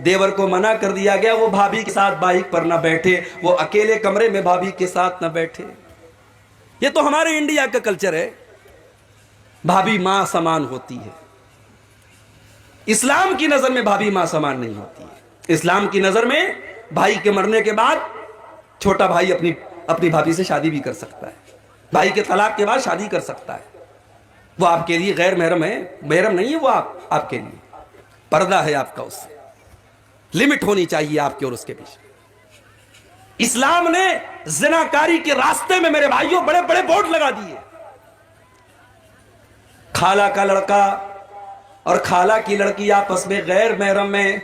دیور کو منع کر دیا گیا وہ بھابھی کے ساتھ بائک پر نہ بیٹھے، وہ اکیلے کمرے میں بھابھی کے ساتھ نہ بیٹھے۔ یہ تو ہمارے انڈیا کا کلچر ہے، بھابھی ماں سمان ہوتی ہے۔ اسلام کی نظر میں بھابھی ماں سمان نہیں ہوتی ہے۔ اسلام کی نظر میں بھائی کے مرنے کے بعد چھوٹا بھائی اپنی بھابھی سے شادی بھی کر سکتا ہے، بھائی کے طلاق کے بعد شادی کر سکتا ہے۔ وہ آپ کے لیے غیر محرم ہے، محرم نہیں ہے وہ آپ کے لیے، پردہ ہے آپ کا، اس سے لمٹ ہونی چاہیے آپ کے اور اس کے بیچ۔ اسلام نے زناکاری کے راستے میں میرے بھائیوں بڑے بڑے بورڈ لگا دیے۔ خالہ کا لڑکا اور خالہ کی لڑکی آپس میں غیر محرم میں،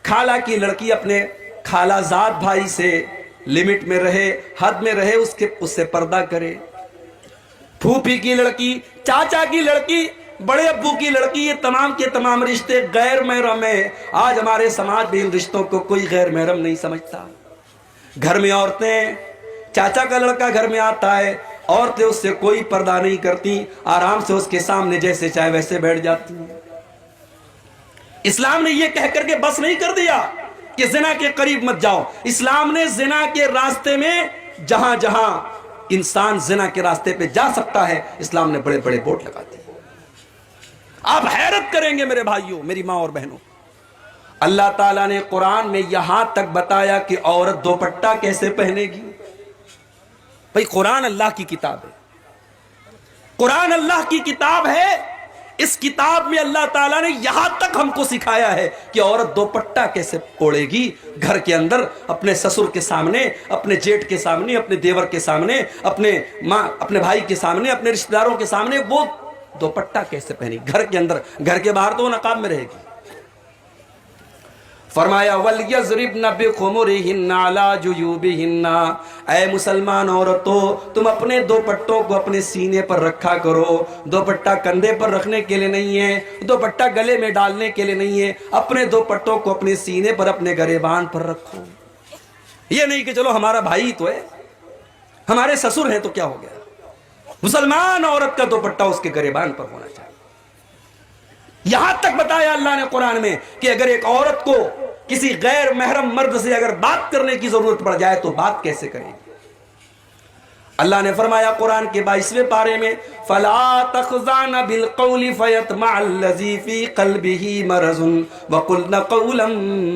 خالہ کی لڑکی اپنے خالہ زاد بھائی سے لمٹ میں رہے، حد میں رہے، اس سے پردہ کرے۔ پھوپھی کی لڑکی، چاچا کی لڑکی، بڑے ابو کی لڑکی، یہ تمام کے تمام رشتے غیر محرم ہیں۔ آج ہمارے سماج میں ان رشتوں کو کوئی غیر محرم نہیں سمجھتا۔ گھر میں عورتیں، چاچا کا لڑکا گھر میں آتا ہے، عورتیں اس سے کوئی پردہ نہیں کرتی، آرام سے اس کے سامنے جیسے چاہے ویسے بیٹھ جاتی ہیں۔ اسلام نے یہ کہہ کر کے بس نہیں کر دیا کہ زنا کے قریب مت جاؤ۔ اسلام نے زنا کے راستے میں جہاں جہاں انسان زنا کے راستے پہ جا سکتا ہے، اسلام نے بڑے بڑے بورڈ لگا دیے۔ آپ حیرت کریں گے میرے بھائیوں، میری ماں اور بہنوں، اللہ تعالیٰ نے قرآن میں یہاں تک بتایا کہ عورت دوپٹہ کیسے پہنے گی۔ بھئی قرآن اللہ کی کتاب ہے، قرآن اللہ کی کتاب ہے، اس کتاب میں اللہ تعالیٰ نے یہاں تک ہم کو سکھایا ہے کہ عورت دوپٹہ کیسے اوڑھے گی گھر کے اندر، اپنے سسر کے سامنے، اپنے جیٹھ کے سامنے، اپنے دیور کے سامنے، اپنے بھائی کے سامنے، اپنے رشتہ داروں کے سامنے وہ دوپٹہ کیسے پہنی گھر کے اندر، گھر کے باہر تو وہ نقاب میں رہے گی۔ فرمایا وَلْيَضْرِبْنَ بِخُمُرِهِنَّ عَلَى جُيُوبِهِنَّ، اے مسلمان عورتوں تم اپنے دوپٹوں کو اپنے سینے پر رکھا کرو۔ دوپٹہ کندھے پر رکھنے کے لیے نہیں ہے، دوپٹہ گلے میں ڈالنے کے لیے نہیں ہے، اپنے دوپٹوں کو اپنے سینے پر، اپنے گریبان پر رکھو۔ یہ نہیں کہ چلو ہمارا بھائی تو ہے، ہمارے سسر ہیں تو کیا ہو گیا۔ مسلمان عورت کا دوپٹہ اس کے گریبان پر ہونا چاہیے۔ یہاں تک بتایا اللہ نے قرآن میں کہ اگر ایک عورت کو کسی غیر محرم مرد سے اگر بات کرنے کی ضرورت پڑ جائے تو بات کیسے کرے گی۔ اللہ نے فرمایا قرآن کے 22ویں پارے میں فَلَا تَخْضَعْنَ بِالْقَوْلِ فَيَطْمَعَ الَّذِي فِي قَلْبِهِ مَرَضٌ وَقُلْنَ قَوْلًا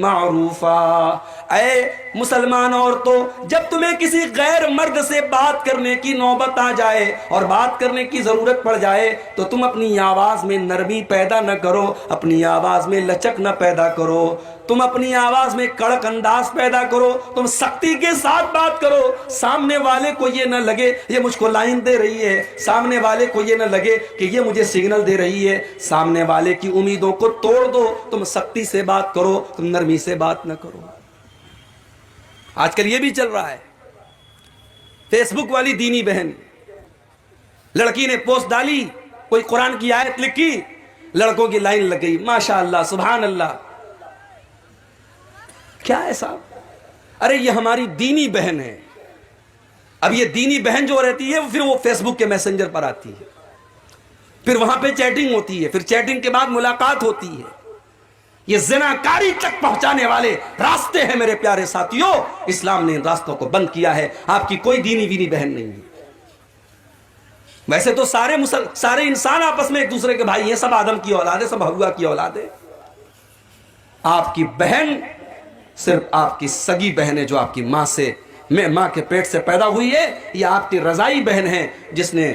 مَعْرُوفًا، اے مسلمان عورتوں جب تمہیں کسی غیر مرد سے بات کرنے کی نوبت آ جائے اور بات کرنے کی ضرورت پڑ جائے تو تم اپنی آواز میں نرمی پیدا نہ کرو، اپنی آواز میں لچک نہ پیدا کرو، تم اپنی آواز میں کڑک انداز پیدا کرو، تم سختی کے ساتھ بات کرو، سامنے والے کو یہ نہ لگے یہ مجھ کو لائن دے رہی ہے، سامنے والے کو یہ نہ لگے کہ یہ مجھے سگنل دے رہی ہے، سامنے والے کی امیدوں کو توڑ دو، تم سختی سے بات کرو، تم نرمی سے بات نہ کرو۔ آج کل یہ بھی چل رہا ہے، فیس بک والی دینی بہن، لڑکی نے پوسٹ ڈالی، کوئی قرآن کی آیت لکھی، لڑکوں کی لائن لگ گئی، ماشاء اللہ سبحان اللہ۔ کیا ہے صاحب؟ ارے یہ ہماری دینی بہن ہے۔ اب یہ دینی بہن جو رہتی ہے پھر وہ فیس بک کے میسنجر پر آتی ہے، پھر وہاں پہ چیٹنگ ہوتی ہے، پھر چیٹنگ کے بعد ملاقات ہوتی ہے۔ یہ زناکاری تک پہنچانے والے راستے ہیں میرے پیارے ساتھیوں، اسلام نے ان راستوں کو بند کیا ہے۔ آپ کی کوئی دینی وینی بہن نہیں ہے۔ ویسے تو سارے انسان آپس میں ایک دوسرے کے بھائی ہیں، سب آدم کی اولاد ہے، سب حوا کی اولاد ہے۔ آپ کی بہن صرف آپ کی سگی بہن ہے جو آپ کی ماں کے پیٹ سے پیدا ہوئی ہے، یا آپ کی رضائی بہن ہے جس نے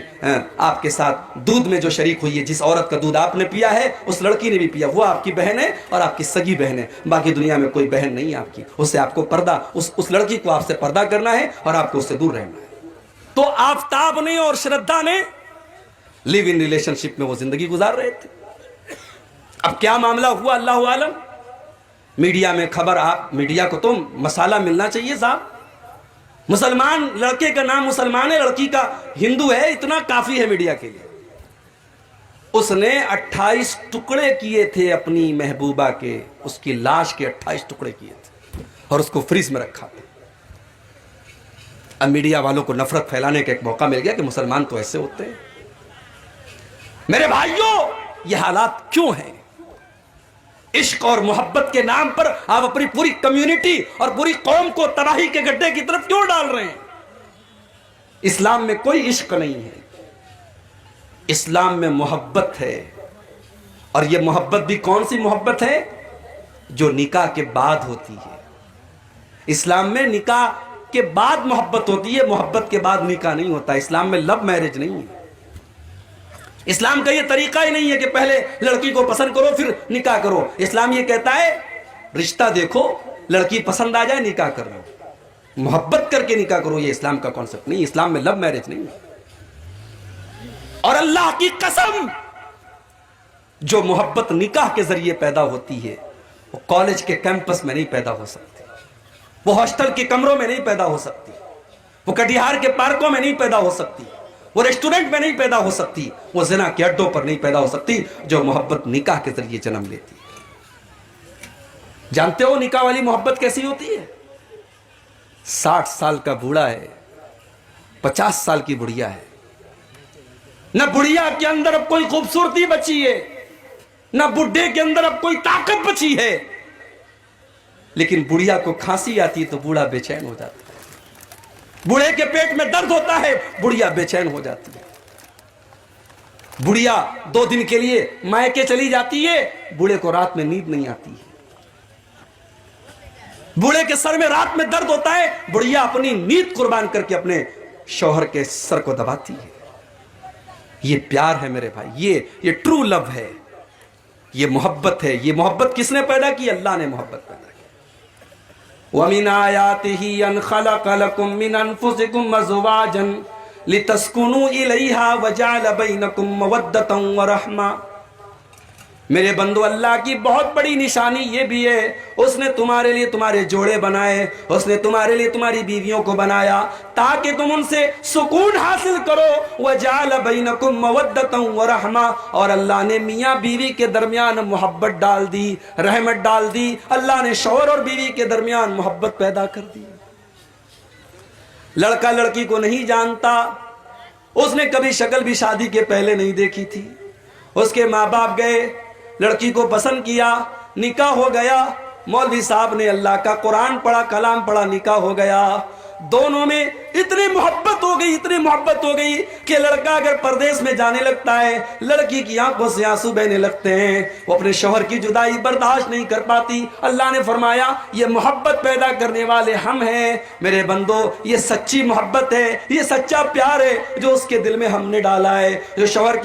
آپ کے ساتھ دودھ میں جو شریک ہوئی ہے، جس عورت کا دودھ آپ نے پیا ہے اس لڑکی نے بھی پیا، وہ آپ کی بہن ہے اور آپ کی سگی بہن ہے۔ باقی دنیا میں کوئی بہن نہیں ہے آپ کی، اس سے آپ کو پردہ، اس لڑکی کو آپ سے پردہ کرنا ہے اور آپ کو اس سے دور رہنا ہے۔ تو آفتاب نے اور شردھا نے لیو ان ریلیشن شپ میں وہ زندگی گزار رہے تھے۔ اب کیا معاملہ ہوا اللہ عالم، میڈیا میں خبر، آپ میڈیا کو تو مسالہ ملنا چاہیے صاحب۔ مسلمان لڑکے کا نام مسلمان ہے، لڑکی کا ہندو ہے، اتنا کافی ہے میڈیا کے لیے۔ اس نے 28 ٹکڑے کیے تھے اپنی محبوبہ کے، اس کی لاش کے 28 ٹکڑے کیے تھے اور اس کو فریز میں رکھا تھا۔ اب میڈیا والوں کو نفرت پھیلانے کا ایک موقع مل گیا کہ مسلمان تو ایسے ہوتے ہیں۔ میرے بھائیوں یہ حالات کیوں ہیں؟ عشق اور محبت کے نام پر آپ اپنی پوری کمیونٹی اور پوری قوم کو تباہی کے گڈھے کی طرف کیوں ڈال رہے ہیں؟ اسلام میں کوئی عشق نہیں ہے، اسلام میں محبت ہے، اور یہ محبت بھی کون سی محبت ہے؟ جو نکاح کے بعد ہوتی ہے۔ اسلام میں نکاح کے بعد محبت ہوتی ہے، محبت کے بعد نکاح نہیں ہوتا۔ اسلام میں لو میرج نہیں ہے، اسلام کا یہ طریقہ ہی نہیں ہے کہ پہلے لڑکی کو پسند کرو پھر نکاح کرو۔ اسلام یہ کہتا ہے رشتہ دیکھو، لڑکی پسند آ جائے نکاح کر لو، محبت کر کے نکاح کرو۔ یہ اسلام کا کانسیپٹ نہیں، اسلام میں لو میرج نہیں ہے۔ اور اللہ کی قسم، جو محبت نکاح کے ذریعے پیدا ہوتی ہے وہ کالج کے کیمپس میں نہیں پیدا ہو سکتی، وہ ہاسٹل کے کمروں میں نہیں پیدا ہو سکتی، وہ کٹیہار کے پارکوں میں نہیں پیدا ہو سکتی، وہ ریسٹورنٹ میں نہیں پیدا ہو سکتی، وہ زنا کے اڈوں پر نہیں پیدا ہو سکتی۔ جو محبت نکاح کے ذریعے جنم لیتی ہے، جانتے ہو نکاح والی محبت کیسی ہوتی ہے؟ 60 سال کا بوڑھا ہے، 50 سال کی بڑھیا ہے، نہ بڑھیا کے اندر اب کوئی خوبصورتی بچی ہے، نہ بڈھے کے اندر اب کوئی طاقت بچی ہے، لیکن بڑھیا کو کھانسی آتی ہے تو بوڑھا بے چین ہو جاتا ہے، بوڑھے کے پیٹ میں درد ہوتا ہے بڑھیا بے چین ہو جاتی ہے، بڑھیا 2 دن کے لیے مائکے چلی جاتی ہے، بوڑھے کو رات میں نیند نہیں آتی ہے، بوڑھے کے سر میں رات میں درد ہوتا ہے، بڑھیا اپنی نیند قربان کر کے اپنے شوہر کے سر کو دباتی ہے۔ یہ پیار ہے میرے بھائی، یہ ٹرو لو ہے، یہ محبت ہے۔ یہ محبت کس نے پیدا کی؟ اللہ نے محبت پیدا کی۔ وَمِنْ آيَاتِهِ أَنْ خَلَقَ لَكُم مِّنْ أَنفُسِكُمْ أَزْوَاجًا لِتَسْكُنُوا إِلَيْهَا وَجَعَلَ بَيْنَكُمْ مَوَدَّةً وَرَحْمَةً۔ میرے بندو، اللہ کی بہت بڑی نشانی یہ بھی ہے، اس نے تمہارے لیے تمہارے جوڑے بنائے، اس نے تمہارے لیے تمہاری بیویوں کو بنایا تاکہ تم ان سے سکون حاصل کرو۔ وَجَعَلَ بَيْنَكُمْ مَوَدَّةً وَرَحْمَةً، اور اللہ نے میاں بیوی کے درمیان محبت ڈال دی، رحمت ڈال دی۔ اللہ نے شوہر اور بیوی کے درمیان محبت پیدا کر دی۔ لڑکا لڑکی کو نہیں جانتا، اس نے کبھی شکل بھی شادی کے پہلے نہیں دیکھی تھی، اس کے ماں باپ گئے، لڑکی کو پسند کیا، نکاح ہو گیا، مولوی صاحب نے اللہ کا قرآن پڑھا، کلام پڑھا، نکاح ہو گیا۔ دونوں میں اتنی محبت ہو گئی، اتنی محبت ہو گئی کہ لڑکا اگر پردیس میں جانے لگتا ہے، لڑکی کی آنکھوں سے آنسو بہنے لگتے ہیں، وہ اپنے شوہر کی جدائی برداشت نہیں کر پاتی۔ اللہ نے فرمایا یہ محبت پیدا کرنے والے ہم ہیں۔ میرے بندو، یہ سچی محبت ہے، یہ سچا پیار ہے جو اس کے دل میں ہم نے ڈالا ہے، جو شوہر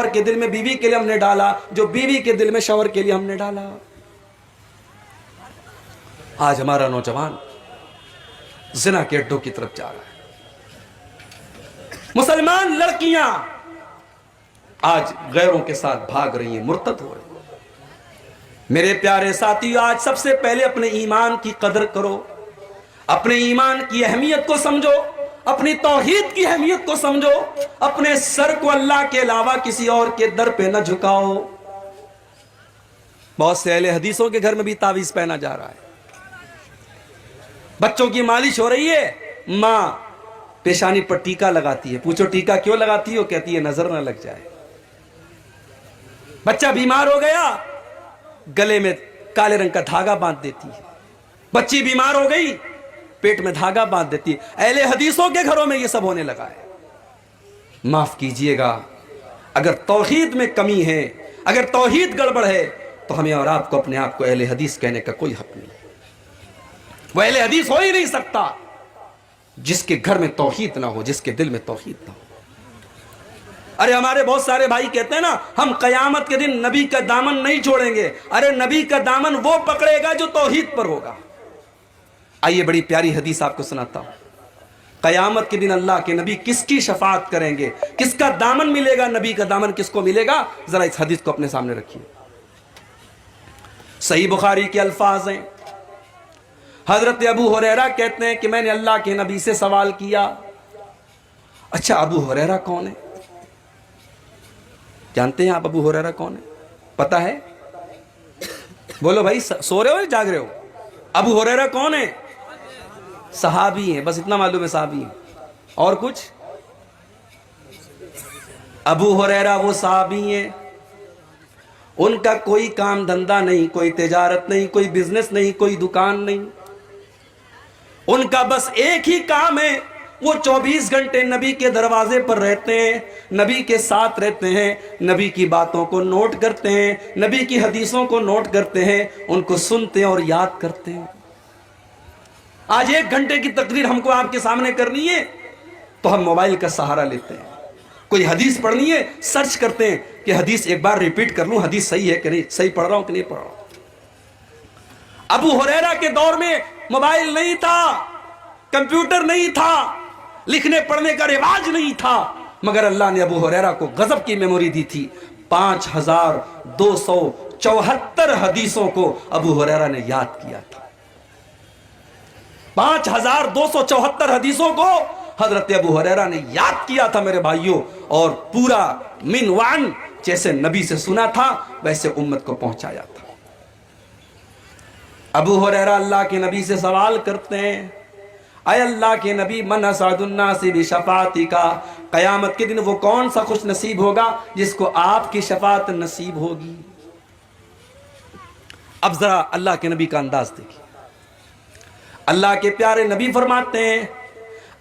کے دل میں بیوی کے لیے ہم نے ڈالا، جو بیوی کے دل میں شوہر کے لیے ہم نے ڈالا۔ آج ہمارا نوجوان زنا کے اڈوں کی طرف جا رہا ہے، مسلمان لڑکیاں آج غیروں کے ساتھ بھاگ رہی ہیں، مرتد ہو رہی ہیں۔ میرے پیارے ساتھیو، آج سب سے پہلے اپنے ایمان کی قدر کرو، اپنے ایمان کی اہمیت کو سمجھو، اپنی توحید کی اہمیت کو سمجھو، اپنے سر کو اللہ کے علاوہ کسی اور کے در پہ نہ جھکاؤ۔ بہت سے اہل حدیثوں کے گھر میں بھی تعویذ پہنا جا رہا ہے، بچوں کی مالش ہو رہی ہے، ماں پیشانی پر ٹیکا لگاتی ہے، پوچھو ٹیکا کیوں لگاتی ہو؟ کہتی ہے نظر نہ لگ جائے۔ بچہ بیمار ہو گیا، گلے میں کالے رنگ کا دھاگا باندھ دیتی ہے۔ بچی بیمار ہو گئی، پیٹ میں دھاگا باندھ دیتی ہے۔ اہل حدیثوں کے گھروں میں یہ سب ہونے لگا ہے۔ معاف کیجئے گا، اگر توحید میں کمی ہے، اگر توحید گڑبڑ ہے تو ہمیں اور آپ کو اپنے آپ کو اہل حدیث کہنے کا کوئی حق نہیں۔ وہ اہل حدیث ہو ہی نہیں سکتا جس کے گھر میں توحید نہ ہو، جس کے دل میں توحید نہ ہو۔ ارے ہمارے بہت سارے بھائی کہتے ہیں نا، ہم قیامت کے دن نبی کا دامن نہیں چھوڑیں گے۔ ارے نبی کا دامن وہ پکڑے گا جو توحید پر ہوگا۔ آئیے بڑی پیاری حدیث آپ کو سناتا ہوں۔ قیامت کے دن اللہ کے نبی کس کی شفاعت کریں گے، کس کا دامن ملے گا، نبی کا دامن کس کو ملے گا؟ ذرا اس حدیث کو اپنے سامنے رکھیے۔ صحیح بخاری کے الفاظ ہیں، حضرت ابو ہریرہ کہتے ہیں کہ میں نے اللہ کے نبی سے سوال کیا، اچھا ابو ہریرہ کون ہے؟ جانتے ہیں آپ ابو ہریرہ کون ہے؟ پتہ ہے؟ بولو بھائی، سو رہے ہو یا جاگ رہے ہو؟ ابو ہریرہ کون ہے؟ صحابی ہیں، بس اتنا معلوم ہے، صحابی ہیں۔ اور کچھ؟ ابو ہریرہ وہ صحابی ہیں، ان کا کوئی کام دھندا نہیں، کوئی تجارت نہیں، کوئی بزنس نہیں، کوئی دکان نہیں، ان کا بس ایک ہی کام ہے، وہ 24 گھنٹے نبی کے دروازے پر رہتے ہیں، نبی کے ساتھ رہتے ہیں، نبی کی باتوں کو نوٹ کرتے ہیں، نبی کی حدیثوں کو نوٹ کرتے ہیں، ان کو سنتے ہیں اور یاد کرتے ہیں۔ آج 1 گھنٹے کی تقریر ہم کو آپ کے سامنے کرنی ہے تو ہم موبائل کا سہارا لیتے ہیں، کوئی حدیث پڑھنی ہے سرچ کرتے ہیں کہ حدیث ایک بار ریپیٹ کر لوں، حدیث صحیح ہے کہ نہیں، صحیح پڑھ رہا ہوں کہ نہیں پڑھ رہا ہوں۔ ابو ہریرہ کے دور میں موبائل نہیں تھا، کمپیوٹر نہیں تھا، لکھنے پڑھنے کا رواج نہیں تھا، مگر اللہ نے ابو ہریرہ کو غضب کی میموری دی تھی۔ 5274 حدیثوں کو ابو ہریرہ نے یاد کیا تھا۔ 5274 حدیثوں کو حضرت ابو ہریرہ نے یاد کیا تھا میرے بھائیوں، اور پورا من وعن جیسے نبی سے سنا تھا ویسے امت کو پہنچایا تھا۔ ابو ہریرہ اللہ کے نبی سے سوال کرتے ہیں، اے اللہ کے نبی، من اسعد الناس بشفاعتک، قیامت کے دن وہ کون سا خوش نصیب ہوگا جس کو آپ کی شفاعت نصیب ہوگی؟ اب ذرا اللہ کے نبی کا انداز دیکھیں۔ اللہ کے پیارے نبی فرماتے ہیں،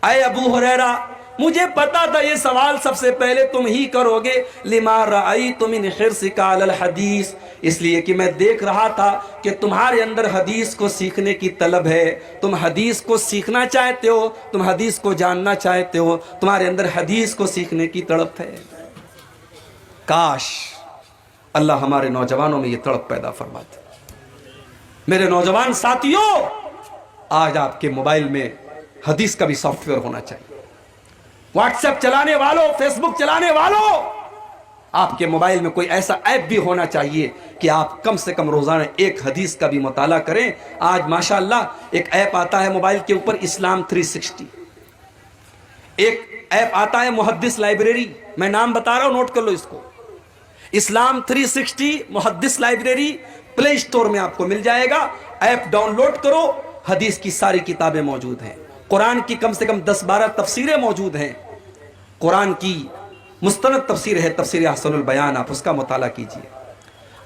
اے ابو ہریرہ، مجھے پتا تھا یہ سوال سب سے پہلے تم ہی کرو گے، لما رأیت من حرصک علی الحدیث، اس لیے کہ میں دیکھ رہا تھا کہ تمہارے اندر حدیث کو سیکھنے کی طلب ہے، تم حدیث کو سیکھنا چاہتے ہو، تم حدیث کو جاننا چاہتے ہو، تمہارے اندر حدیث کو سیکھنے کی تڑپ ہے۔ کاش اللہ ہمارے نوجوانوں میں یہ تڑپ پیدا فرماتے۔ میرے نوجوان ساتھیوں، آج آپ کے موبائل میں حدیث کا بھی سافٹ ویئر ہونا چاہیے۔ واٹس ایپ چلانے والوں، فیس بک چلانے والوں، آپ کے موبائل میں کوئی ایسا ایپ بھی ہونا چاہیے کہ آپ کم سے کم روزانہ ایک حدیث کا بھی مطالعہ کریں۔ آج ماشاءاللہ ایک ایپ آتا ہے موبائل کے اوپر، اسلام 360، ایک ایپ آتا ہے محدث لائبریری، میں نام بتا رہا ہوں، نوٹ کر لو اس کو، اسلام 360 محدث لائبریری، پلے اسٹور میں آپ کو مل جائے گا، ایپ ڈاؤن لوڈ کرو، حدیث کی ساری کتابیں موجود ہیں، قرآن کی کم سے کم 10-12 تفسیریں موجود ہیں، قرآن کی مستند تفسیر ہے تفسیر احسن البیان، آپ اس کا مطالعہ کیجئے،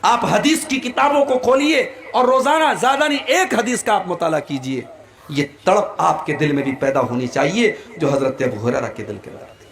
آپ حدیث کی کتابوں کو کھولیے اور روزانہ زیادہ نہیں ایک حدیث کا آپ مطالعہ کیجئے۔ یہ تڑپ آپ کے دل میں بھی پیدا ہونی چاہیے جو حضرت ابو ہریرہ کے دل کے اندر تھی۔